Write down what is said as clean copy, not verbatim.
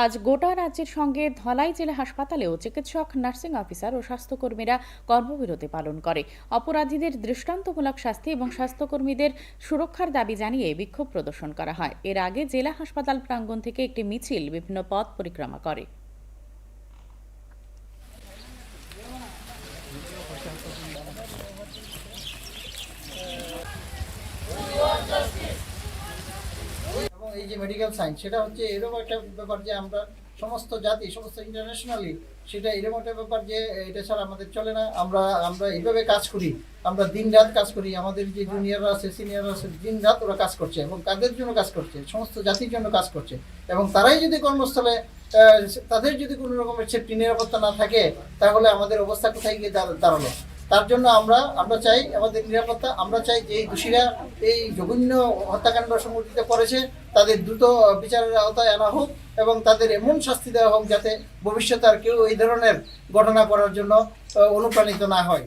আজ গোটা রাজ্যের সঙ্গে ধলাই জেলা হাসপাতালেও চিকিৎসক, নার্সিং অফিসার ও স্বাস্থ্যকর্মীরা কর্মবিরতি পালন করে। অপরাধীদের দৃষ্টান্তমূলক শাস্তি এবং স্বাস্থ্যকর্মীদের সুরক্ষার দাবি জানিয়ে বিক্ষোভ প্রদর্শন করা হয়। এর আগে জেলা হাসপাতাল প্রাঙ্গণ থেকে একটি মিছিল বিভিন্ন পথ পরিক্রমা করে। এবং এই যে মেডিকেল সায়েন্স, সেটা হচ্ছে এরকম একটা ব্যাপার যে আমরা সমস্ত জাতি, সমস্ত ইন্টারন্যাশনালি সেটা এরকম একটা ব্যাপার যে এটা ছাড়া আমাদের চলে না। আমরা আমরা এইভাবে কাজ করি, আমরা দিন রাত কাজ করি। আমাদের যে জুনিয়ররা আছে, সিনিয়ররা আছে, দিন রাত ওরা কাজ করছে এবং কাদের জন্য কাজ করছে? সমস্ত জাতির জন্য কাজ করছে। এবং তারাই যদি কর্মস্থলে তাদের যদি কোনো রকমের সেফটি নিরাপত্তা না থাকে, তাহলে আমাদের অবস্থা কোথায় গিয়ে দাঁড়ালো? তার জন্য আমরা চাই আমাদের নিরাপত্তা। আমরা চাই যে এই দোষীরা এই জঘন্য হত্যাকাণ্ড সংঘটিত করেছে তাদের দ্রুত বিচারের আওতায় আনা হোক এবং তাদের এমন শাস্তি দেওয়া হোক যাতে ভবিষ্যতে আর কেউ এই ধরনের ঘটনা করার জন্য অনুপ্রাণিত না হয়।